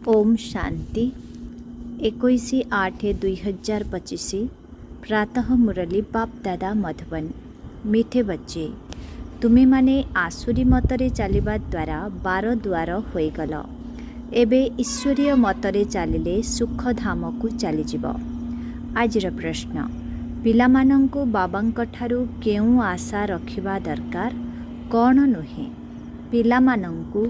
ओम शांति 21/8/2025 प्रातः मुरली बाप दादा मधुबन। मीठे बच्चे, तुम्हें माने आसुरी मतरे चलिबा द्वारा 12 द्वार होईगल। एबे ईश्वरीय मतरे चलिले सुख धाम को चलीजिब। आजिर प्रश्न, पिलामानंकु बाबांक ठारू केउ आशा रखिबा दरकार, कौन नुहे? पिलामानंकु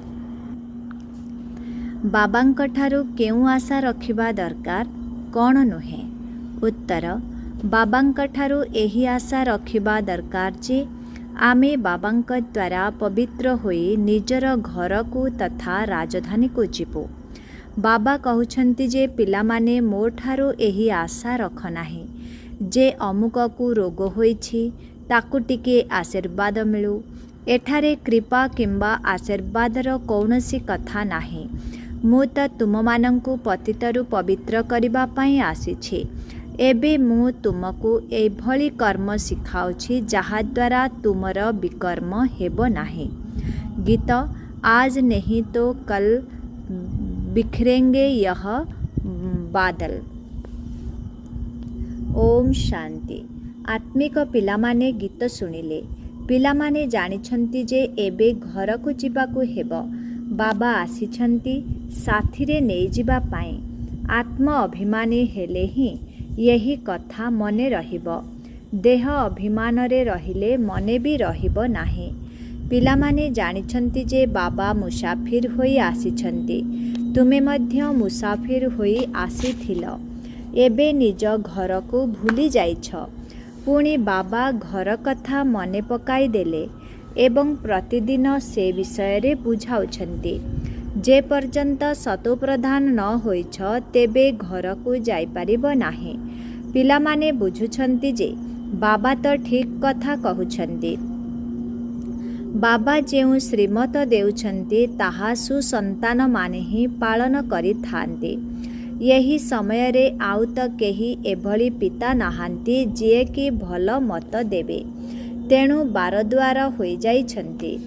बाबांक ठारू केउ आशा रखिबा दरकार, कौन नुहे? उत्तर, बाबांक ठारू एही आशा रखिबा दरकार जे आमे बाबांक द्वारा पवित्र होई निजर घर को तथा राजधानी को जीवु। बाबा कहउछंती जे पिलामाने मो ठारू एही आशा रख नाही जे अमुक को रोग होईछि ताकु टिके आशीर्वाद मिलु। एठारे कृपा किंबा आशीर्वादर कौनसी कथा नाही। मु त तुममानंकु पतितरु पवित्र करिबा पई आसीछि। एबे मु तुमको एभली कर्म सिखाउछि जहा द्वारा तुमर विकर्म हेबो नाही। गीत आज नहीं तो कल बिखरेंगे यह बादल। ओम शांति। आत्मिक पिलामाने गीत सुनिले। पिलामाने जानिछंती जे एबे घर को जिबाकु हेबो। बाबा आसीछंती साथीरे नहीं जिबा पाए। आत्म अभिमानी हेले ही यही कथा मने रहिबो। देह अभिमान रे रहिले मने भी रहिबो नाही। पिलामाने जानिछंती जे बाबा मुसाफिर होई आसीछंती। तुमे मध्य मुसाफिर होई आसीथिल। एबे निज घर को भूली जाइछ। पुणी बाबा घर कथा मने पकाई देले एवं प्रतिदिन से विषय रे बुझाउछंती। जे पर्यंत सतोप्रधान न होइछ तेबे घर को जाई परिबो नाही। पिलामाने बुझुछंती जे बाबा तो ठीक कथा कहउछंती। बाबा जेउ श्रीमत देउछंती ताहा सुसंतान माने ही पालन करि थांती। यही समय रे आउ त केही एभली पिता नाहांती जे कि भल मत देबे। तेणु 12 द्वार होई जाइछंती।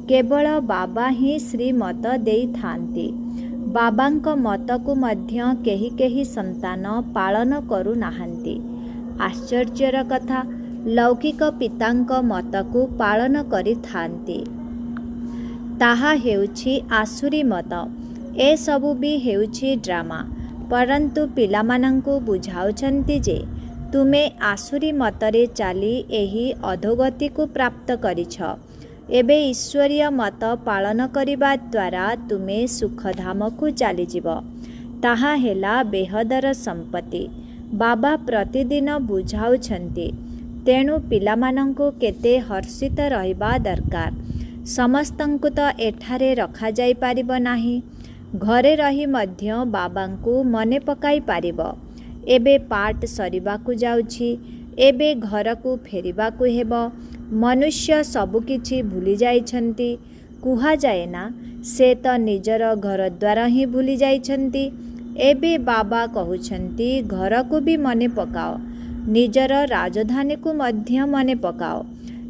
केवल बाबा ही श्रीमत देई थांती। बाबांक मत को मध्य केही केही संतान पालन करू नाहांती। आश्चर्यर कथा, लौकिक पितांक मत को पालन करि थांती। ताहा हेउछि आसुरी मत। ए सबु भी हेउछि ड्रामा। परंतु पिलामानंकु बुझाउछंती जे तुमे आसुरी मतरे चाली एही अधोगति को प्राप्त करिछ। एबे ईश्वरीय मत पालन करिबा द्वारा तुमे सुखधाम को चलीजिब। ताहा हेला बेहदर संपत्ति। बाबा प्रतिदिन बुझाउछंती। तेणु पिलामानंकु केते हर्षित रहिबा दरकार। समस्तंकु तो एठारे रखा जाई पारिब नाही। घरे रही मध्य बाबांकु मने पकाई पारिब। एबे पाठ सरिबाकु जाउछि। एबे घर को फेरिबाकु हेबो। मनुष्य सबु किछि भूली जाइछंती। कुहा जाए ना से तो निजर घर द्वार ही भूली जाइछंती। एबे बाबा कहउछंती घर को भी मने पकाओ, निजर राजधानी को मध्य मने पकाओ।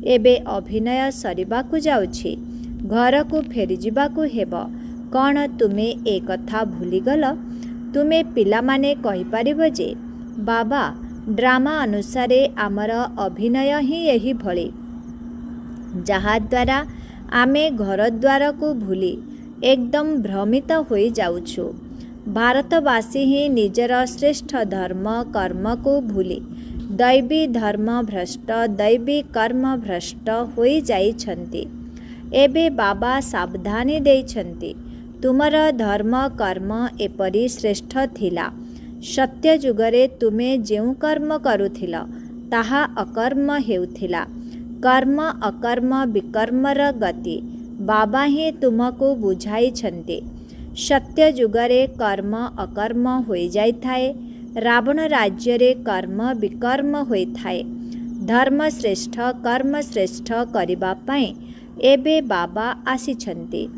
एबे अभिनय सरिबाकु जाउछि। घर को फेरी जिबाकु हेबो। कौन तुमे ए कथा भूलीगल? तुमे पिलामाने कहि परिबो जे बाबा ड्रामा अनुसारे आमर अभिनय ही यही भली, जहा द्वारा आमे घर द्वार को भूली एकदम भ्रमित होई जाउछु। भारतवासी ही निजर श्रेष्ठ धर्म कर्म को भूली दैवी धर्म भ्रष्ट दैवी कर्म भ्रष्ट होई जाइछंती। एबे बाबा सावधानी देइछंती। तुमर धर्म कर्म एपरी श्रेष्ठ थिला। सत्य जुगरे तुमे जेउ कर्म करुथिल ताहा अकर्म हेउथिला। कर्म अकर्म विकर्मर गति बाबा ही तुमको बुझाइछंती। सत्य जुगरे कर्म अकर्म होई जाइथाए। रावण राज्य रे कर्म विकर्म होइथाए। धर्म श्रेष्ठ कर्म श्रेष्ठ करिबा पई एबे बाबा आसीछंती।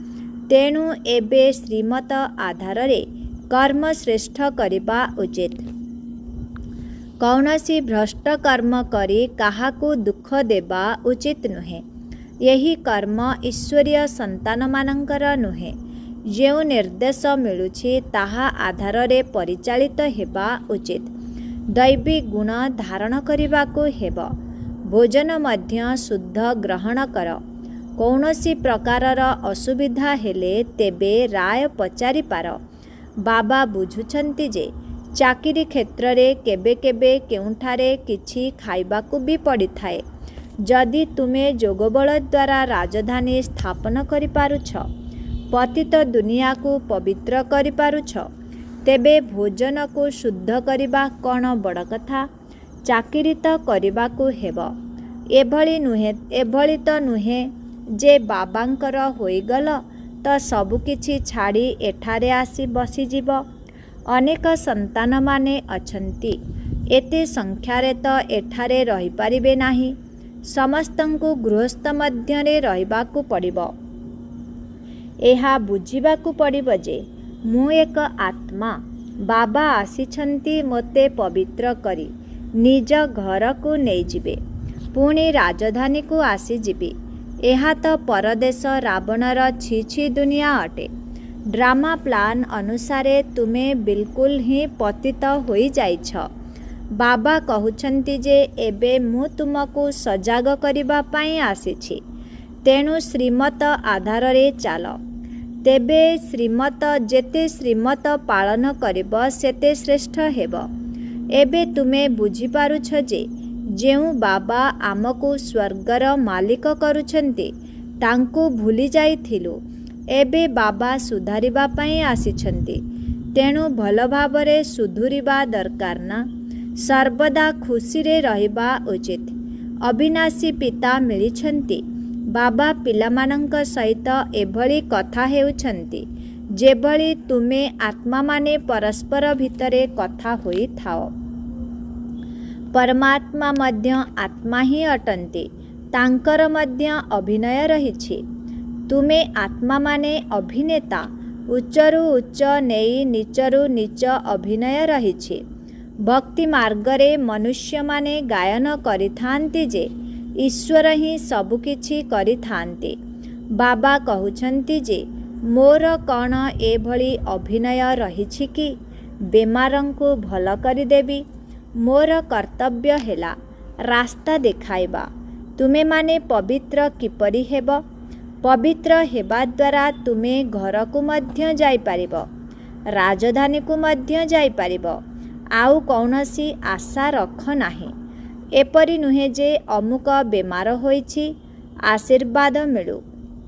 तेणु एबे श्रीमत आधार रे कर्म श्रेष्ठ करिबा उचित। कौनसी भ्रष्ट कर्म करी काहाकू दुख देबा उचित नुहे। यही कर्म ईश्वरीय संतान मानंकर नुहे। ଯେଉଁ ନିର୍ଦ୍ଦେଶ ମିଳୁଛି ତାହା ଆଧାରରେ ପରିଚାଳିତ ହେବା ଉଚିତ। ଦୈବୀ ଗୁଣ ଧାରଣ କରିବାକୁ ହେବ। ଭୋଜନ ମଧ୍ୟ ଶୁଦ୍ଧ ଗ୍ରହଣ କର। କୌଣସି ପ୍ରକାରର ଅସୁବିଧା ହେଲେ ତେବେ ରାୟ ପଚାରିପାର। ବାବା ବୁଝୁଛନ୍ତି ଯେ ଚାକିରି କ୍ଷେତ୍ରରେ କେବେ କେବେ କେଉଁଠାରେ କିଛି ଖାଇବାକୁ ବି ପଡ଼ିଥାଏ। ଯଦି ତୁମେ ଯୋଗବଳ ଦ୍ୱାରା ରାଜଧାନୀ ସ୍ଥାପନ କରିପାରୁଛ, ପତିତ ଦୁନିଆକୁ ପବିତ୍ର କରିପାରୁଛ, ତେବେ ଭୋଜନକୁ ଶୁଦ୍ଧ କରିବା କ'ଣ ବଡ଼ କଥା? ଚାକିରି ତ କରିବାକୁ ହେବ। ଏଭଳି ତ ନୁହେଁ ଯେ ବାବାଙ୍କର ହୋଇଗଲ ତ ସବୁକିଛି ଛାଡ଼ି ଏଠାରେ ଆସି ବସିଯିବ। ଅନେକ ସନ୍ତାନମାନେ ଅଛନ୍ତି, ଏତେ ସଂଖ୍ୟାରେ ତ ଏଠାରେ ରହିପାରିବେ ନାହିଁ। ସମସ୍ତଙ୍କୁ ଗୃହସ୍ଥ ମଧ୍ୟରେ ରହିବାକୁ ପଡ଼ିବ। ଏହା ବୁଝିବାକୁ ପଡ଼ିବ ଯେ ମୁଁ ଏକ ଆତ୍ମା। ବାବା ଆସିଛନ୍ତି ମୋତେ ପବିତ୍ର କରି ନିଜ ଘରକୁ ନେଇଯିବେ। ପୁଣି ରାଜଧାନୀକୁ ଆସିଯିବି। ଏହା ତ ପରଦେଶ ରାବଣର ଛି ଦୁନିଆ ଅଟେ। ଡ୍ରାମା ପ୍ଲାନ୍ ଅନୁସାରେ ତୁମେ ବିଲକୁଲ ହିଁ ପତିତ ହୋଇଯାଇଛ। ବାବା କହୁଛନ୍ତି ଯେ ଏବେ ମୁଁ ତୁମକୁ ସଜାଗ କରିବା ପାଇଁ ଆସିଛି। ତେଣୁ ଶ୍ରୀମତ ଆଧାରରେ ଚାଲ। ତେବେ ଯେତେ ଶ୍ରୀମତ ପାଳନ କରିବ ସେତେ ଶ୍ରେଷ୍ଠ ହେବ। ଏବେ ତୁମେ ବୁଝିପାରୁଛ ଯେ ଯେଉଁ ବାବା ଆମକୁ ସ୍ୱର୍ଗର ମାଲିକ କରୁଛନ୍ତି ତାଙ୍କୁ ଭୁଲି ଯାଇଥିଲୁ। ଏବେ ବାବା ସୁଧାରିବା ପାଇଁ ଆସିଛନ୍ତି। ତେଣୁ ଭଲ ଭାବରେ ସୁଧୁରିବା ଦରକାର ନା? ସର୍ବଦା ଖୁସିରେ ରହିବା ଉଚିତ। ଅବିନାଶୀ ପିତା ମିଳିଛନ୍ତି। ବାବା ପିଲାମାନଙ୍କ ସହିତ ଏଭଳି କଥା ହେଉଛନ୍ତି ଯେଭଳି ତୁମେ ଆତ୍ମାମାନେ ପରସ୍ପର ଭିତରେ କଥା ହୋଇଥାଅ। ପରମାତ୍ମା ମଧ୍ୟ ଆତ୍ମା ହିଁ ଅଟନ୍ତି। ତାଙ୍କର ମଧ୍ୟ ଅଭିନୟ ରହିଛି। ତୁମେ ଆତ୍ମାମାନେ ଅଭିନେତା। ଉଚ୍ଚରୁ ଉଚ୍ଚ ନେଇ ନିଚରୁ ନିଚ ଅଭିନୟ ରହିଛି। ଭକ୍ତି ମାର୍ଗରେ ମନୁଷ୍ୟମାନେ ଗାୟନ କରିଥାନ୍ତି ଯେ ଈଶ୍ୱର ହିଁ ସବୁକିଛି କରିଥାନ୍ତି। ବାବା କହୁଛନ୍ତି ଯେ ମୋର କ'ଣ ଏଭଳି ଅଭିନୟ ରହିଛି କି ବେମାରଙ୍କୁ ଭଲ କରିଦେବି? ମୋର କର୍ତ୍ତବ୍ୟ ହେଲା ରାସ୍ତା ଦେଖାଇବା। ତୁମେମାନେ ପବିତ୍ର କିପରି ହେବ? ପବିତ୍ର ହେବା ଦ୍ୱାରା ତୁମେ ଘରକୁ ମଧ୍ୟ ଯାଇପାରିବ, ରାଜଧାନୀକୁ ମଧ୍ୟ ଯାଇପାରିବ। ଆଉ କୌଣସି ଆଶା ରଖ ନାହିଁ। ଏପରି ନୁହେଁ ଯେ ଅମୁକ ବେମାର ହୋଇଛି, ଆଶୀର୍ବାଦ ମିଳୁ।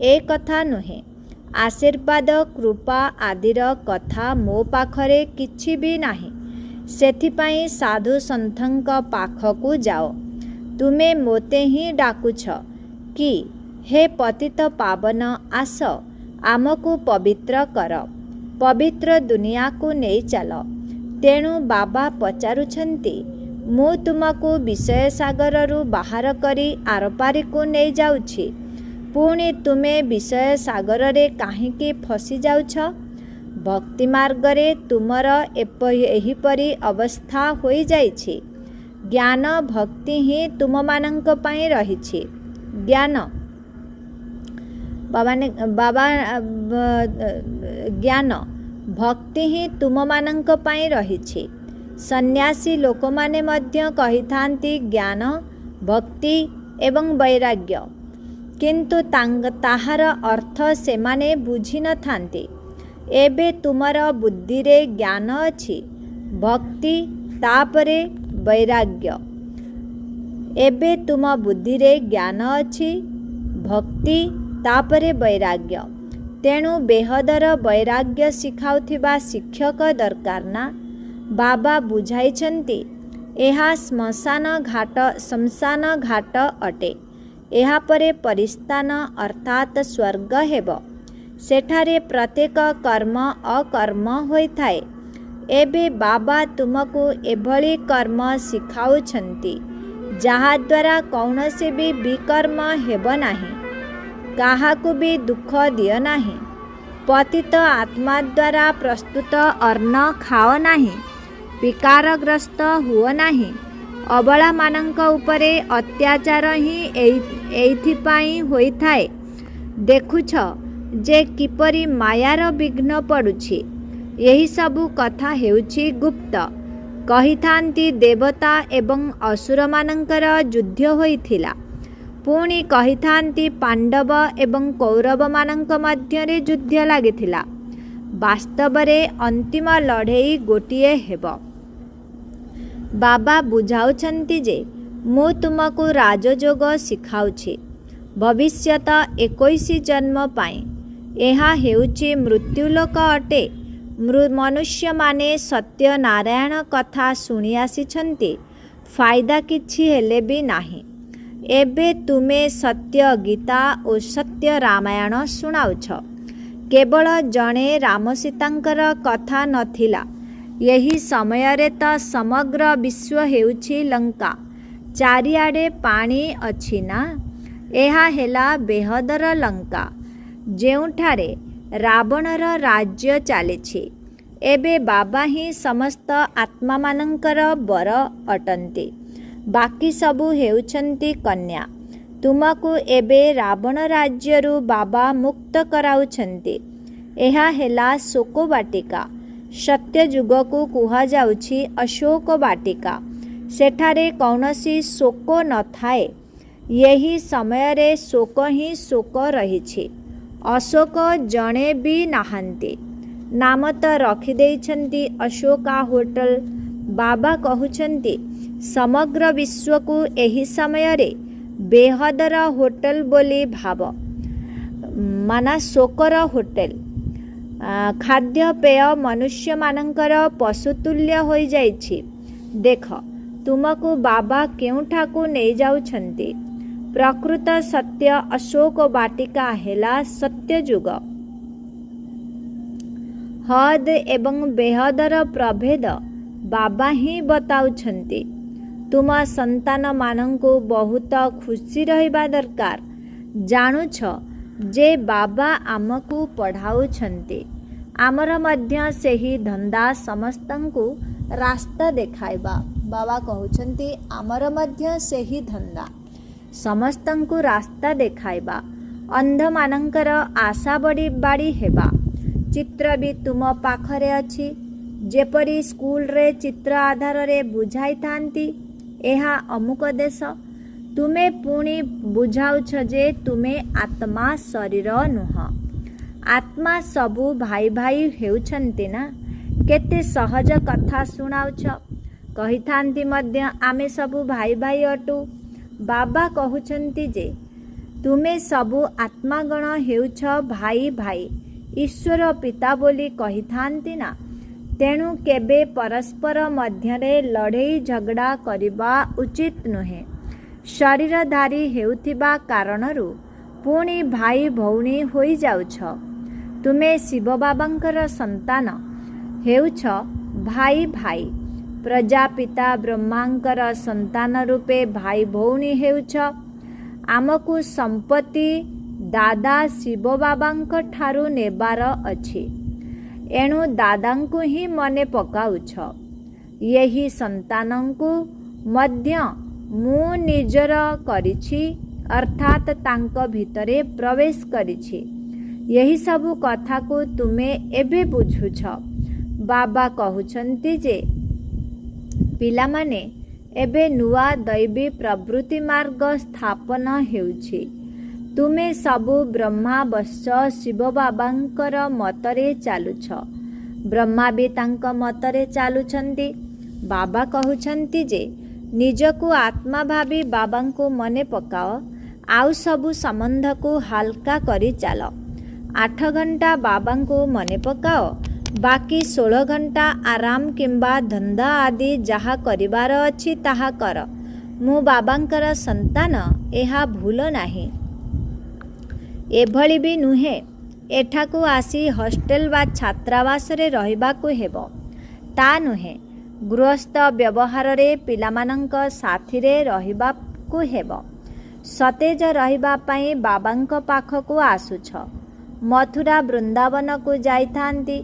ଏ କଥା ନୁହେଁ। ଆଶୀର୍ବାଦ କୃପା ଆଦିର କଥା ମୋ ପାଖରେ କିଛି ବି ନାହିଁ। ସେଥିପାଇଁ ସାଧୁ ସନ୍ଥଙ୍କ ପାଖକୁ ଯାଅ। ତୁମେ ମୋତେ ହିଁ ଡାକୁଛ କି ହେ ପତିତ ପାବନ ଆସ, ଆମକୁ ପବିତ୍ର କର, ପବିତ୍ର ଦୁନିଆକୁ ନେଇ ଚାଲ। ତେଣୁ ବାବା ପଚାରୁଛନ୍ତି ମୁଁ ତୁମକୁ ବିଷୟ ସାଗରରୁ ବାହାର କରି ଆରପାରିକୁ ନେଇଯାଉଛି। ପୁଣି ତୁମେ ବିଷୟ ସାଗରରେ କାହିଁକି ଫସି ଯାଉଛ? ଭକ୍ତି ମାର୍ଗରେ ତୁମର ଏହିପରି ଅବସ୍ଥା ହୋଇଯାଇଛି। ଜ୍ଞାନ ଭକ୍ତି ହିଁ ତୁମମାନଙ୍କ ପାଇଁ ରହିଛି। ଜ୍ଞାନ ଭକ୍ତି ହିଁ ତୁମମାନଙ୍କ ପାଇଁ ରହିଛି। ସନ୍ନ୍ୟାସୀ ଲୋକମାନେ ମଧ୍ୟ କହିଥାନ୍ତି ଜ୍ଞାନ, ଭକ୍ତି ଏବଂ ବୈରାଗ୍ୟ, କିନ୍ତୁ ତାହାର ଅର୍ଥ ସେମାନେ ବୁଝିନଥାନ୍ତି। ଏବେ ତୁମର ବୁଦ୍ଧିରେ ଜ୍ଞାନ ଅଛି, ଭକ୍ତି ତାପରେ ବୈରାଗ୍ୟ। ଏବେ ତୁମ ବୁଦ୍ଧିରେ ଜ୍ଞାନ ଅଛି, ଭକ୍ତି ତାପରେ ବୈରାଗ୍ୟ। ତେଣୁ ବେହଦର ବୈରାଗ୍ୟ ଶିଖାଉଥିବା ଶିକ୍ଷକ ଦରକାର ନା? ବାବା ବୁଝାଇଛନ୍ତି ଏହା ଶ୍ମଶାନ ଘାଟ ଅଟେ। ଏହାପରେ ପରିସ୍ଥାନ ଅର୍ଥାତ୍ ସ୍ୱର୍ଗ ହେବ। ସେଠାରେ ପ୍ରତ୍ୟେକ କର୍ମ ଅକର୍ମ ହୋଇଥାଏ। ଏବେ ବାବା ତୁମକୁ ଏଭଳି କର୍ମ ଶିଖାଉଛନ୍ତି ଯାହାଦ୍ୱାରା କୌଣସି ବି ବିକର୍ମ ହେବ ନାହିଁ। କାହାକୁ ବି ଦୁଃଖ ଦିଅ ନାହିଁ। ପତିତ ଆତ୍ମା ଦ୍ୱାରା ପ୍ରସ୍ତୁତ ଅନ୍ନ ଖାଅ ନାହିଁ। ବିକାରଗ୍ରସ୍ତ ହୁଅ ନାହିଁ। ଅବଳାମାନଙ୍କ ଉପରେ ଅତ୍ୟାଚାର ହିଁ ଏଇଥିପାଇଁ ହୋଇଥାଏ। ଦେଖୁଛ ଯେ କିପରି ମାୟାର ବିଘ୍ନ ପଡ଼ୁଛି। ଏହି ସବୁ କଥା ହେଉଛି ଗୁପ୍ତ। କହିଥାନ୍ତି ଦେବତା ଏବଂ ଅସୁରମାନଙ୍କର ଯୁଦ୍ଧ ହୋଇଥିଲା। ପୁଣି କହିଥାନ୍ତି ପାଣ୍ଡବ ଏବଂ କୌରବମାନଙ୍କ ମଧ୍ୟରେ ଯୁଦ୍ଧ ଲାଗିଥିଲା। ବାସ୍ତବରେ ଅନ୍ତିମ ଲଢ଼େଇ ଗୋଟିଏ ହେବ। ବାବା ବୁଝାଉଛନ୍ତି ଯେ ମୁଁ ତୁମକୁ ରାଜଯୋଗ ଶିଖାଉଛି ଭବିଷ୍ୟତ 21 ଜନ୍ମ ପାଇଁ। ଏହା ହେଉଛି ମୃତ୍ୟୁଲୋକ ଅଟେ। ମନୁଷ୍ୟମାନେ ସତ୍ୟନାରାୟଣ କଥା ଶୁଣି ଆସିଛନ୍ତି, ଫାଇଦା କିଛି ହେଲେ ବି ନାହିଁ। ଏବେ ତୁମେ ସତ୍ୟ ଗୀତା ଓ ସତ୍ୟ ରାମାୟଣ ଶୁଣାଉଛ। କେବଳ ଜଣେ ରାମସୀତାଙ୍କର କଥା ନଥିଲା। ଏହି ସମୟରେ ତ ସମଗ୍ର ବିଶ୍ୱ ହେଉଛି ଲଙ୍କା। ଚାରିଆଡ଼େ ପାଣି ଅଛି ନା। ଏହା ହେଲା ବେହଦର ଲଙ୍କା, ଯେଉଁଠାରେ ରାବଣର ରାଜ୍ୟ ଚାଲିଛି। ଏବେ ବାବା ହିଁ ସମସ୍ତ ଆତ୍ମାମାନଙ୍କର ବର ଅଟନ୍ତି। ବାକି ସବୁ ହେଉଛନ୍ତି କନ୍ୟା। ତୁମକୁ ଏବେ ରାବଣ ରାଜ୍ୟରୁ ବାବା ମୁକ୍ତ କରାଉଛନ୍ତି। ଏହା ହେଲା ଶୋକ ବାଟିକା। ସତ୍ୟଯୁଗକୁ କୁହାଯାଉଛି ଅଶୋକ ବାଟିକା। ସେଠାରେ କୌଣସି ଶୋକ ନଥାଏ। ଏହି ସମୟରେ ଶୋକ ହିଁ ଶୋକ ରହିଛି। ଅଶୋକ ଜଣେ ବି ନାହାନ୍ତି। ନାମ ତ ରଖିଦେଇଛନ୍ତି ଅଶୋକା ହୋଟେଲ। ବାବା କହୁଛନ୍ତି ସମଗ୍ର ବିଶ୍ୱକୁ ଏହି ସମୟରେ ବେହଦର ହୋଟେଲ ବୋଲି ଭାବ, ମାନେ ଶୋକର ହୋଟେଲ। ଖାଦ୍ୟପେୟ ମନୁଷ୍ୟମାନଙ୍କର ପଶୁତୁଲ୍ୟ ହୋଇଯାଇଛି। ଦେଖ ତୁମକୁ ବାବା କେଉଁଠାକୁ ନେଇଯାଉଛନ୍ତି। ପ୍ରକୃତ ସତ୍ୟ ଅଶୋକ ବାଟିକା ହେଲା ସତ୍ୟଯୁଗ। ହଦ୍ ଏବଂ ବେହଦର ପ୍ରଭେଦ ବାବା ହିଁ ବତାଉଛନ୍ତି। ତୁମ ସନ୍ତାନମାନଙ୍କୁ ବହୁତ ଖୁସି ରହିବା ଦରକାର। ଜାଣୁଛ ଯେ ବାବା ଆମକୁ ପଢ଼ାଉଛନ୍ତି। ଆମର ମଧ୍ୟ ସେହି ଧନ୍ଦା ସମସ୍ତଙ୍କୁ ରାସ୍ତା ଦେଖାଇବା। ବାବା କହୁଛନ୍ତି ଆମର ମଧ୍ୟ ସେହି ଧନ୍ଦା ସମସ୍ତଙ୍କୁ ରାସ୍ତା ଦେଖାଇବା। ଅନ୍ଧମାନଙ୍କର ଆଶା ବାଡ଼ି ହେବା। ଚିତ୍ର ବି ତୁମ ପାଖରେ ଅଛି। ଯେପରି ସ୍କୁଲରେ ଚିତ୍ର ଆଧାରରେ ବୁଝାଇଥାନ୍ତି ଏହା ଅମୁକ ଦେଶ। ତୁମେ ପୁଣି ବୁଝାଉଛ ଯେ ତୁମେ ଆତ୍ମା, ଶରୀର ନୁହଁ। ଆତ୍ମା ସବୁ ଭାଇ ଭାଇ ହେଉଛନ୍ତି ନା। କେତେ ସହଜ କଥା ଶୁଣାଉଛ। କହିଥାନ୍ତି ମଧ୍ୟ ଆମେ ସବୁ ଭାଇ ଭାଇ ଅଟୁ। ବାବା କହୁଛନ୍ତି ଯେ ତୁମେ ସବୁ ଆତ୍ମାଗଣ ହେଉଛ ଭାଇ ଭାଇ। ଈଶ୍ୱର ପିତା ବୋଲି କହିଥାନ୍ତି ନା। ତେଣୁ କେବେ ପରସ୍ପର ମଧ୍ୟରେ ଲଢ଼େଇ ଝଗଡ଼ା କରିବା ଉଚିତ ନୁହେଁ। ଶରୀରଧାରୀ ହେଉଥିବା କାରଣରୁ ପୁଣି ଭାଇ ଭଉଣୀ ହୋଇଯାଉଛ। ତୁମେ ଶିବ ବାବାଙ୍କର ସନ୍ତାନ ହେଉଛ ଭାଇ ଭାଇ। ପ୍ରଜାପିତା ବ୍ରହ୍ମାଙ୍କର ସନ୍ତାନ ରୂପେ ଭାଇ ଭଉଣୀ ହେଉଛ। ଆମକୁ ସମ୍ପତ୍ତି ଦାଦା ଶିବ ବାବାଙ୍କ ଠାରୁ ନେବାର ଅଛି। ଏଣୁ ଦାଦାଙ୍କୁ ହିଁ ମନେ ପକାଉଛ। ଏହି ସନ୍ତାନଙ୍କୁ ମଧ୍ୟ ମୁଁ ନିଜର କରିଛି, ଅର୍ଥାତ୍ ତାଙ୍କ ଭିତରେ ପ୍ରବେଶ କରିଛି। ଏହି ସବୁ କଥାକୁ ତୁମେ ଏବେ ବୁଝୁଛ। ବାବା କହୁଛନ୍ତି ଯେ ପିଲାମାନେ ଏବେ ନୂଆ ଦୈବୀ ପ୍ରବୃତ୍ତି ମାର୍ଗ ସ୍ଥାପନ ହେଉଛି। ତୁମେ ସବୁ ବ୍ରହ୍ମା ବତ୍ସ ଶିବ ବାବାଙ୍କର ମତରେ ଚାଲୁଛ। ବ୍ରହ୍ମା ବି ତାଙ୍କ ମତରେ ଚାଲୁଛନ୍ତି। ବାବା କହୁଛନ୍ତି ଯେ ନିଜକୁ ଆତ୍ମା ଭାବି ବାବାଙ୍କୁ ମନେ ପକାଅ। ଆଉ ସବୁ ସମ୍ବନ୍ଧକୁ ହାଲକା କରି ଚାଲ। 8 ଘଣ୍ଟା ବାବାଙ୍କୁ ମନେ ପକାଅ। ବାକି 16 ଘଣ୍ଟା ଆରାମ କିମ୍ବା ଧନ୍ଦା ଆଦି ଯାହା କରିବାର ଅଛି ତାହା କର। ମୁଁ ବାବାଙ୍କର ସନ୍ତାନ, ଏହା ଭୁଲ ନାହିଁ। ଏଭଳି ବି ନୁହେଁ ଏଠାକୁ ଆସି ହଷ୍ଟେଲ ବା ଛାତ୍ରାବାସରେ ରହିବାକୁ ହେବ। ତା ନୁହେଁ, ଗୃହସ୍ଥ ବ୍ୟବହାରରେ ପିଲାମାନଙ୍କ ସାଥିରେ ରହିବାକୁ ହେବ। ସତେଜ ରହିବା ପାଇଁ ବାବାଙ୍କ ପାଖକୁ ଆସୁଛ। ମଥୁରା ବୃନ୍ଦାବନକୁ ଯାଇଥାନ୍ତି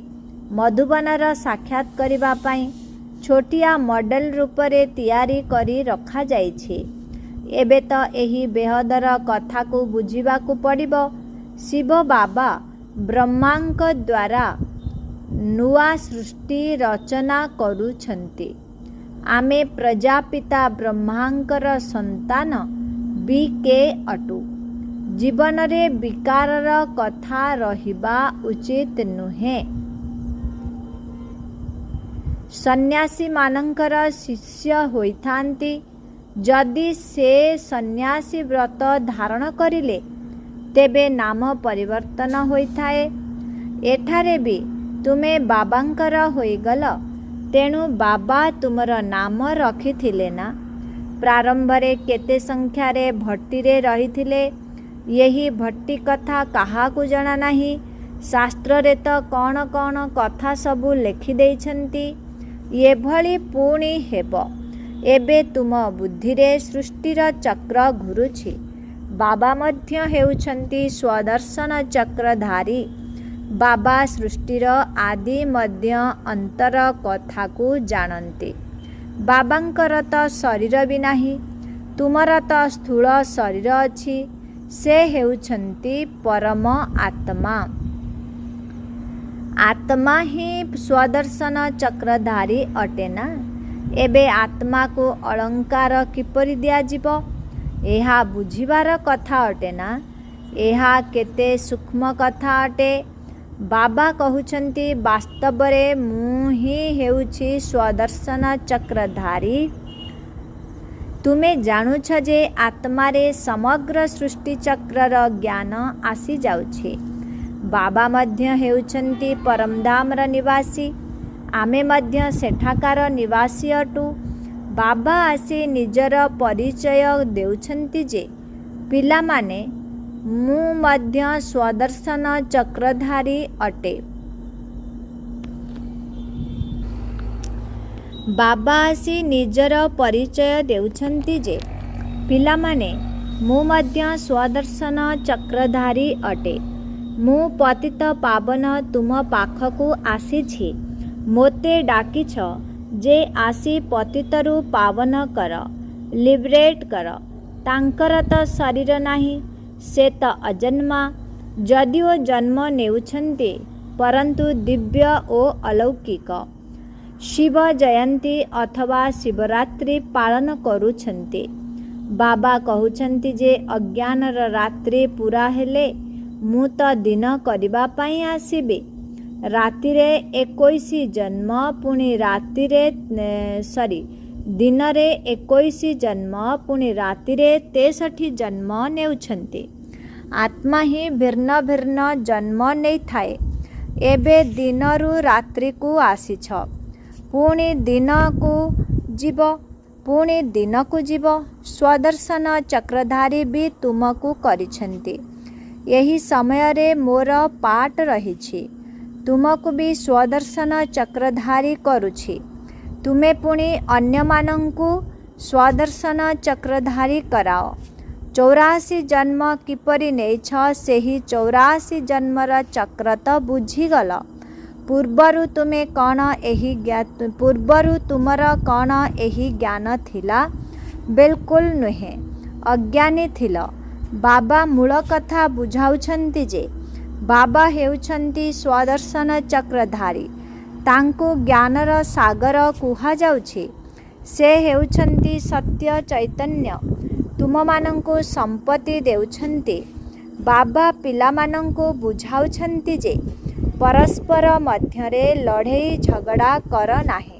ମଧୁବନର ସାକ୍ଷାତ କରିବା ପାଇଁ। ଛୋଟିଆ ମଡେଲ ରୂପରେ ତିଆରି କରି ରଖାଯାଇଛି। ଏବେ ତ ଏହି ବେହଦର କଥାକୁ ବୁଝିବାକୁ ପଡ଼ିବ। ଶିବ ବାବା ବ୍ରହ୍ମାଙ୍କ ଦ୍ୱାରା ନୂଆ ସୃଷ୍ଟି ରଚନା କରୁଛନ୍ତି। ଆମେ ପ୍ରଜାପିତା ବ୍ରହ୍ମାଙ୍କର ସନ୍ତାନ ବି କେ ଅଟୁ। ଜୀବନରେ ବିକାରର କଥା ରହିବା ଉଚିତ ନୁହେଁ। ସନ୍ନ୍ୟାସୀମାନଙ୍କର ଶିଷ୍ୟ ହୋଇଥାନ୍ତି। ଯଦି ସେ ସନ୍ନ୍ୟାସୀ ବ୍ରତ ଧାରଣ କରିଲେ ତେବେ ନାମ ପରିବର୍ତ୍ତନ ହୋଇଥାଏ। ଏଠାରେ ବି ତୁମେ ବାବାଙ୍କର ହୋଇଗଲ, ତେଣୁ ବାବା ତୁମର ନାମ ରଖିଥିଲେ ନା। ପ୍ରାରମ୍ଭରେ କେତେ ସଂଖ୍ୟାରେ ଭଟ୍ଟିରେ ରହିଥିଲେ, ଏହି ଭଟ୍ଟି କଥା କାହାକୁ ଜଣା ନାହିଁ। ଶାସ୍ତ୍ରରେ ତ କ'ଣ କ'ଣ କଥା ସବୁ ଲେଖିଦେଇଛନ୍ତି। ଏଭଳି ପୁଣି ହେବ। ଏବେ ତୁମ ବୁଦ୍ଧିରେ ସୃଷ୍ଟିର ଚକ୍ର ଘୁରୁଛି। ବାବା ମଧ୍ୟ ହେଉଛନ୍ତି ସ୍ୱଦର୍ଶନ ଚକ୍ରଧାରୀ। ବାବା ସୃଷ୍ଟିର ଆଦି ମଧ୍ୟ ଅନ୍ତର କଥାକୁ ଜାଣନ୍ତି। ବାବାଙ୍କର ତ ଶରୀର ବି ନାହିଁ। ତୁମର ତ ସ୍ଥୂଳ ଶରୀର ଅଛି। ସେ ହେଉଛନ୍ତି ପରମ ଆତ୍ମା। ଆତ୍ମା ହିଁ ସ୍ୱଦର୍ଶନ ଚକ୍ରଧାରୀ ଅଟେ ନା। ଏବେ ଆତ୍ମାକୁ ଅଳଙ୍କାର କିପରି ଦିଆଯିବ, ଏହା ବୁଝିବାର କଥା ଅଟେ ନା। ଏହା କେତେ ସୂକ୍ଷ୍ମ କଥା ଅଟେ। ବାବା କହୁଛନ୍ତି, ବାସ୍ତବରେ ମୁଁ ହିଁ ହେଉଛି ସ୍ୱଦର୍ଶନ ଚକ୍ରଧାରୀ। ତୁମେ ଜାଣୁଛ ଯେ ଆତ୍ମାରେ ସମଗ୍ର ସୃଷ୍ଟିଚକ୍ରର ଜ୍ଞାନ ଆସିଯାଉଛି। ବାବା ମଧ୍ୟ ହେଉଛନ୍ତି ପରମଧାମର ନିବାସୀ। ଆମେ ମଧ୍ୟ ସେଠାକାର ନିବାସୀ ଅଟୁ। ବାବା ଆସି ନିଜର ପରିଚୟ ଦେଉଛନ୍ତି ଯେ, ପିଲାମାନେ, ମୁଁ ମଧ୍ୟ ସ୍ୱଦର୍ଶନ ଚକ୍ରଧାରୀ ଅଟେ। ବାବା ଆସି ନିଜର ପରିଚୟ ଦେଉଛନ୍ତି ଯେ, ପିଲାମାନେ, ମୁଁ ମଧ୍ୟ ସ୍ୱଦର୍ଶନ ଚକ୍ରଧାରୀ ଅଟେ। ମୁଁ ପତିତ ପାବନ ତୁମ ପାଖକୁ ଆସିଛି। ମୋତେ ଡାକିଛ ଯେ ଆସି ପତିତରୁ ପାବନ କର, ଲିବରେଟ୍ କର। ତାଙ୍କର ତ ଶରୀର ନାହିଁ, ସେ ତ ଅଜନ୍ମା। ଯଦିଓ ଜନ୍ମ ନେଉଛନ୍ତି, ପରନ୍ତୁ ଦିବ୍ୟ ଓ ଅଲୌକିକ। ଶିବ ଜୟନ୍ତୀ ଅଥବା ଶିବରାତ୍ରି ପାଳନ କରୁଛନ୍ତି। ବାବା କହୁଛନ୍ତି ଯେ ଅଜ୍ଞାନର ରାତ୍ରି ପୁରା ହେଲେ ମୁଁ ତ ଦିନ କରିବା ପାଇଁ ଆସିବି। ରାତିରେ 21 ଜନ୍ମ, ପୁଣି ଦିନରେ 21 ଜନ୍ମ, ପୁଣି ରାତିରେ 63 ଜନ୍ମ ନେଉଛନ୍ତି। ଆତ୍ମା ହିଁ ଭିନ୍ନ ଭିନ୍ନ ଜନ୍ମ ନେଇଥାଏ। ଏବେ ଦିନରୁ ରାତ୍ରିକୁ ଆସିଛ, ପୁଣି ଦିନକୁ ଯିବ, ପୁଣି ଦିନକୁ ଯିବ। ସ୍ୱଦର୍ଶନ ଚକ୍ରଧାରୀ ବି ତୁମକୁ କରିଛନ୍ତି। ଏହି ସମୟରେ ମୋର ପାଠ ରହିଛି। ତୁମକୁ ବି ସ୍ୱଦର୍ଶନ ଚକ୍ରଧାରୀ କରୁଛି। ତୁମେ ପୁଣି ଅନ୍ୟମାନଙ୍କୁ ସ୍ୱଦର୍ଶନ ଚକ୍ରଧାରୀ କରାଅ। 84 ଜନ୍ମ କିପରି ନେଇଛ, ସେହି 84 ଜନ୍ମର ଚକ୍ର ତ ବୁଝିଗଲ। ପୂର୍ବରୁ ତୁମର କ'ଣ ଏହି ଜ୍ଞାନ ଥିଲା? ବିଲକୁଲ ନୁହେଁ, ଅଜ୍ଞାନୀ ଥିଲ। ବାବା ମୂଳ କଥା ବୁଝାଉଛନ୍ତି ଯେ ବାବା ହେଉଛନ୍ତି ସ୍ୱଦର୍ଶନ ଚକ୍ରଧାରୀ। ତାଙ୍କୁ ଜ୍ଞାନର ସାଗର କୁହାଯାଉଛି। ସେ ହେଉଛନ୍ତି ସତ୍ୟ ଚୈତନ୍ୟ। ତୁମମାନଙ୍କୁ ସମ୍ପତ୍ତି ଦେଉଛନ୍ତି। ବାବା ପିଲାମାନଙ୍କୁ ବୁଝାଉଛନ୍ତି ଯେ ପରସ୍ପର ମଧ୍ୟରେ ଲଢ଼େଇ ଝଗଡ଼ା କର ନାହିଁ,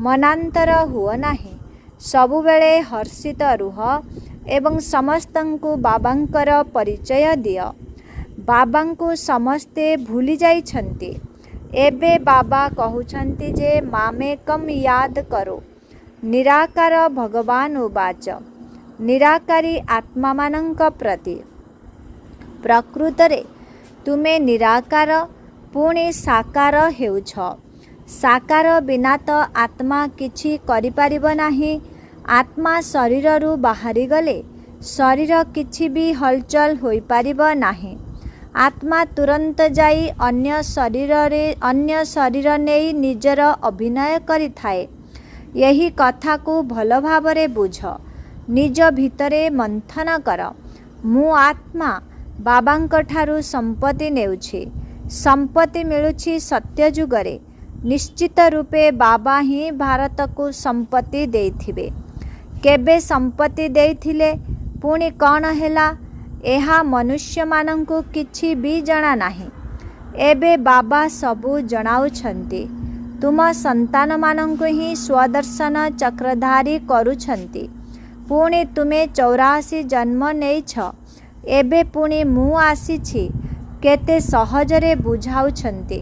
ମନାନ୍ତର ହୁଅ ନାହିଁ। ସବୁବେଳେ ହର୍ଷିତ ରୁହ ଏବଂ ସମସ୍ତଙ୍କୁ ବାବାଙ୍କର ପରିଚୟ ଦିଅ। ବାବାଙ୍କୁ ସମସ୍ତେ ଭୁଲି ଯାଇଛନ୍ତି। ଏବେ ବାବା କହୁଛନ୍ତି ଯେ ମାମେକମ୍ ୟାଦ କରୋ। ନିରାକାର ଭଗବାନ ଉବାଚ। ନିରାକାରୀ ଆତ୍ମାମାନଙ୍କ ପ୍ରତି। ପ୍ରକୃତରେ ତୁମେ ନିରାକାର, ପୁଣି ସାକାର ହେଉଛ। ସାକାର ବିନା ତ ଆତ୍ମା କିଛି କରିପାରିବ ନାହିଁ। ଆତ୍ମା ଶରୀରରୁ ବାହାରିଗଲେ ଶରୀର କିଛି ବି ହଲଚଲ ହୋଇପାରିବ ନାହିଁ। ଆତ୍ମା ତୁରନ୍ତ ଯାଇ ଅନ୍ୟ ଶରୀର ନେଇ ନିଜର ଅଭିନୟ କରିଥାଏ। ଏହି କଥାକୁ ଭଲ ଭାବରେ ବୁଝ। ନିଜ ଭିତରେ ମନ୍ଥନ କର। ମୁଁ ଆତ୍ମା, ବାବାଙ୍କ ଠାରୁ ସମ୍ପତ୍ତି ନେଉଛି। ସମ୍ପତ୍ତି ମିଳୁଛି ସତ୍ୟ ଯୁଗରେ। ନିଶ୍ଚିତ ରୂପେ ବାବା ହିଁ ଭାରତକୁ ସମ୍ପତ୍ତି ଦେଇଥିବେ। କେବେ ସମ୍ପତ୍ତି ଦେଇଥିଲେ, ପୁଣି କ'ଣ ହେଲା, ଏହା ମନୁଷ୍ୟମାନଙ୍କୁ କିଛି ବି ଜଣା ନାହିଁ। ଏବେ ବାବା ସବୁ ଜଣାଉଛନ୍ତି। ତୁମ ସନ୍ତାନମାନଙ୍କୁ ହିଁ ସ୍ୱଦର୍ଶନ ଚକ୍ରଧାରୀ କରୁଛନ୍ତି। ପୁଣି ତୁମେ 84 ଜନ୍ମ ନେଇଛ, ଏବେ ପୁଣି ମୁଁ ଆସିଛି, କେତେ ସହଜରେ ବୁଝାଉଛନ୍ତି।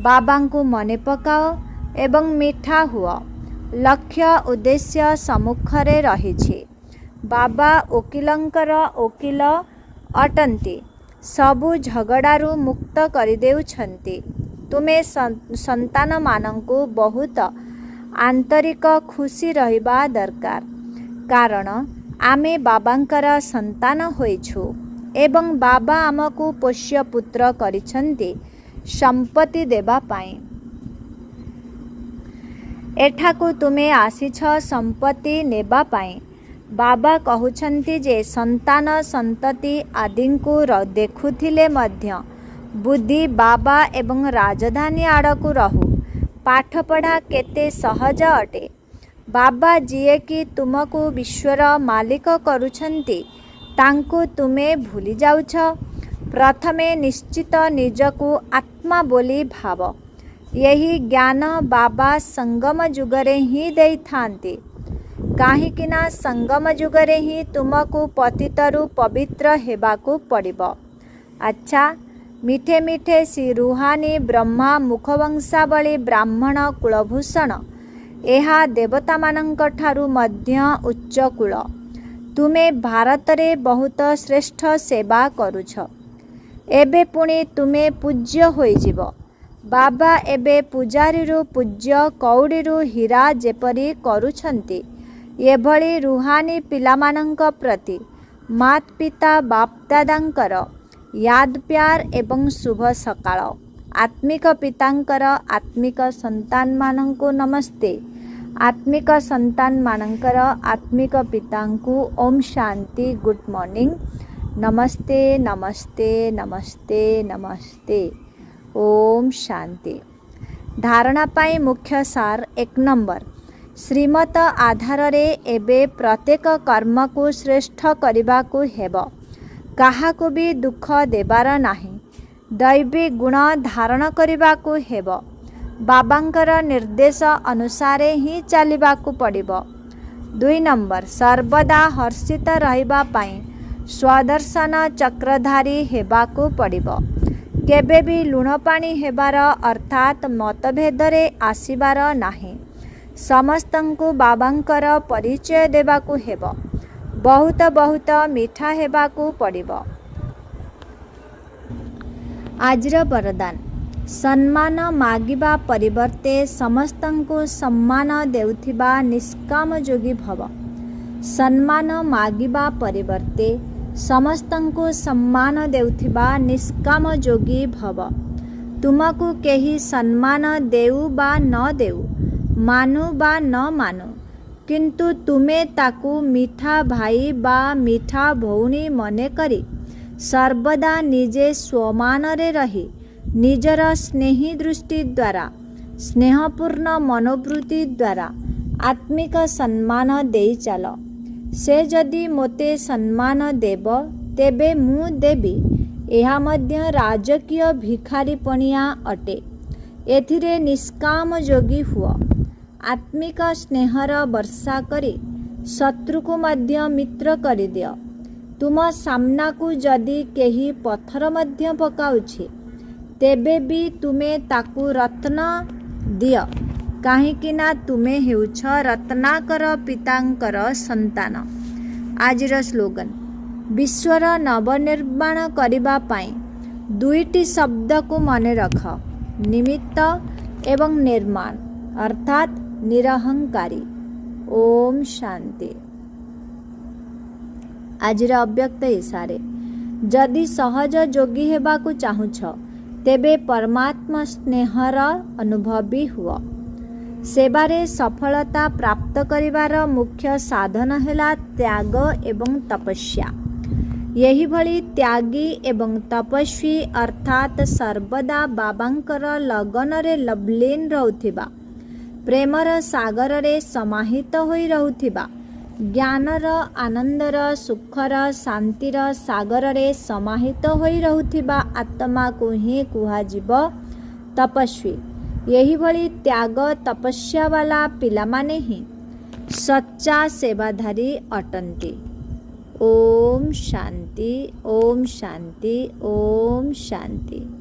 ବାବାଙ୍କୁ ମନେ ପକାଅ ଏବଂ ମିଠା ହୁଅ। ଲକ୍ଷ୍ୟ ଉଦ୍ଦେଶ୍ୟ ସମ୍ମୁଖରେ ରହିଛି। ବାବା ଓକିଲଙ୍କର ଓକିଲ ଅଟନ୍ତି। ସବୁ ଝଗଡ଼ାରୁ ମୁକ୍ତ କରିଦେଉଛନ୍ତି। ତୁମେ ସନ୍ତାନମାନଙ୍କୁ ବହୁତ ଆନ୍ତରିକ ଖୁସି ରହିବା ଦରକାର। କାରଣ ଆମେ ବାବାଙ୍କର ସନ୍ତାନ ହୋଇଛୁ ଏବଂ ବାବା ଆମକୁ ପୋଷ୍ୟପୁତ୍ର କରିଛନ୍ତି ସମ୍ପତ୍ତି ଦେବା ପାଇଁ। ଏଠାକୁ ତୁମେ ଆସିଛ ସମ୍ପତ୍ତି ନେବା ପାଇଁ। ବାବା କହୁଛନ୍ତି ଯେ ସନ୍ତାନ ସନ୍ତତି ଆଦିଙ୍କୁ ଦେଖୁଥିଲେ ମଧ୍ୟ ବୁଦ୍ଧି ବାବା ଏବଂ ରାଜଧାନୀ ଆଡ଼କୁ ରହୁ। ପାଠପଢ଼ା କେତେ ସହଜ ଅଟେ। ବାବା ଯିଏକି ତୁମକୁ ବିଶ୍ୱର ମାଲିକ କରୁଛନ୍ତି, ତାଙ୍କୁ ତୁମେ ଭୁଲି ଯାଉଛ। ପ୍ରଥମେ ନିଶ୍ଚିତ ନିଜକୁ ଆତ୍ମା ବୋଲି ଭାବ। ଏହି ଜ୍ଞାନ ବାବା ସଙ୍ଗମ ଯୁଗରେ ହିଁ ଦେଇଥାନ୍ତି। କାହିଁକିନା ସଙ୍ଗମ ଯୁଗରେ ହିଁ ତୁମକୁ ପତିତରୁ ପବିତ୍ର ହେବାକୁ ପଡ଼ିବ। ଆଚ୍ଛା, ମିଠେ ମିଠେ ଶ୍ରୀ ରୁହାନୀ ବ୍ରହ୍ମା ମୁଖବଂଶାବଳୀ ବ୍ରାହ୍ମଣ କୁଳଭୂଷଣ, ଏହା ଦେବତାମାନଙ୍କ ଠାରୁ ମଧ୍ୟ ଉଚ୍ଚ କୁଳ। ତୁମେ ଭାରତରେ ବହୁତ ଶ୍ରେଷ୍ଠ ସେବା କରୁଛ। ଏବେ ପୁଣି ତୁମେ ପୂଜ୍ୟ ହୋଇଯିବ। ବାବା ଏବେ ପୂଜାରୀରୁ ପୂଜ୍ୟ, କଉଡ଼ିରୁ ହୀରା ଯେପରି କରୁଛନ୍ତି, ଏଭଳି ରୁହାନୀ ପିଲାମାନଙ୍କ ପ୍ରତି ମାତ ପିତା ବାପଦାଦାଙ୍କର ୟାଦ୍ ପ୍ୟାର ଏବଂ ଶୁଭ ସକାଳ। ଆତ୍ମିକ ପିତାଙ୍କର ଆତ୍ମିକ ସନ୍ତାନମାନଙ୍କୁ ନମସ୍ତେ। ଆତ୍ମିକ ସନ୍ତାନମାନଙ୍କର ଆତ୍ମିକ ପିତାଙ୍କୁ ଓମ୍ ଶାନ୍ତି, ଗୁଡ୍ ମର୍ଣ୍ଣିଂ, ନମସ୍ତେ ନମସ୍ତେ ନମସ୍ତେ ନମସ୍ତେ। ଓମ୍ ଶାନ୍ତି। ଧାରଣା ପାଇଁ ମୁଖ୍ୟ ସାର 1 ନମ୍ବର। ଶ୍ରୀମତ ଆଧାରରେ ଏବେ ପ୍ରତ୍ୟେକ କର୍ମକୁ ଶ୍ରେଷ୍ଠ କରିବାକୁ ହେବ। କାହାକୁ ବି ଦୁଃଖ ଦେବାର ନାହିଁ। ଦୈବୀ ଗୁଣ ଧାରଣ କରିବାକୁ ହେବ। ବାବାଙ୍କର ନିର୍ଦ୍ଦେଶ ଅନୁସାରେ ହିଁ ଚାଲିବାକୁ ପଡ଼ିବ। 2 ନମ୍ବର। ସର୍ବଦା ହର୍ଷିତ ରହିବା ପାଇଁ ସ୍ୱଦର୍ଶନ ଚକ୍ରଧାରୀ ହେବାକୁ ପଡ଼ିବ। କେବେ ବି ଲୁଣପାଣି ହେବାର ଅର୍ଥାତ୍ ମତଭେଦରେ ଆସିବାର ନାହିଁ। ସମସ୍ତଙ୍କୁ ବାବାଙ୍କର ପରିଚୟ ଦେବାକୁ ହେବ। ବହୁତ ବହୁତ ମିଠା ହେବାକୁ ପଡ଼ିବ। ଆଜିର ବରଦାନ। ସମ୍ମାନ ମାଗିବା ପରିବର୍ତ୍ତେ ସମସ୍ତଙ୍କୁ ସମ୍ମାନ ଦେଉଥିବା ନିଷ୍କାମ ଯୋଗୀ ଭବ। ସମ୍ମାନ ମାଗିବା ପରିବର୍ତ୍ତେ ସମସ୍ତଙ୍କୁ ସମ୍ମାନ ଦେଉଥିବା ନିଷ୍କାମ ଯୋଗୀ ଭବ। ତୁମକୁ କେହି ସମ୍ମାନ ଦେଉ ବା ନ ଦେଉ, ମାନୁ ବା ନ ମାନୁ, କିନ୍ତୁ ତୁମେ ତାକୁ ମିଠା ଭାଇ ବା ମିଠା ଭଉଣୀ ମନେକରି ସର୍ବଦା ନିଜେ ସ୍ୱମାନରେ ରହି ନିଜର ସ୍ନେହୀ ଦୃଷ୍ଟି ଦ୍ୱାରା, ସ୍ନେହପୂର୍ଣ୍ଣ ମନୋବୃତ୍ତି ଦ୍ୱାରା ଆତ୍ମିକ ସମ୍ମାନ ଦେଇ ଚାଲ। ସେ ଯଦି ମୋତେ ସମ୍ମାନ ଦେବ, ତେବେ ମୁଁ ଦେବି। ଏହା ମଧ୍ୟ ରାଜକୀୟ ଭିଖାରୀପଣିଆ ଅଟେ। ଏଥିରେ ନିଷ୍କାମ ଯୋଗୀ ହୁଅ। ଆତ୍ମିକ ସ୍ନେହର ବର୍ଷା କରି ଶତ୍ରୁକୁ ମଧ୍ୟ ମିତ୍ର କରିଦିଅ। ତୁମ ସାମ୍ନାକୁ ଯଦି କେହି ପଥର ମଧ୍ୟ ପକାଉଛି, ତେବେ ବି ତୁମେ ତାକୁ ରତ୍ନ ଦିଅ, କାହିଁକିନା ତୁମେ ହେଉଛ ରତ୍ନାକର ପିତାଙ୍କର ସନ୍ତାନ। ଆଜିର ସ୍ଲୋଗାନ। ବିଶ୍ୱର ନବନିର୍ମାଣ କରିବା ପାଇଁ 2ଟି ଶବ୍ଦକୁ ମନେ ରଖ, ନିମିତ୍ତ ଏବଂ ନିର୍ମାଣ, ଅର୍ଥାତ୍ ନିରହଙ୍କାରୀ। ଓମ୍ ଶାନ୍ତି। ଆଜିର ଅବ୍ୟକ୍ତ ଇଶାରେ। ଯଦି ସହଜ ଯୋଗୀ ହେବାକୁ ଚାହୁଁଛ, ତେବେ ପରମାତ୍ମା ସ୍ନେହର ଅନୁଭବୀ ହୁଅ। ସେବାରେ ସଫଳତା ପ୍ରାପ୍ତ କରିବାର ମୁଖ୍ୟ ସାଧନ ହେଲା ତ୍ୟାଗ ଏବଂ ତପସ୍ୟା। यही भली त्यागी एवं तपस्वी अर्थात सर्वदा बाबांकर लगन रे लवलीन रहुथिबा, प्रेमर सागर रे समाहित होई रहुथिबा, ज्ञानर आनंदर सुखर शांतिर सागर रे समाहित होई रहुथिबा आत्मा को ही कुहाजिब तपस्वी। यही भली त्याग तपस्या वाला पिलामाने ही सच्चा सेवाधारी अटंती। ओम शांति, ओम शांति, ओम शांति।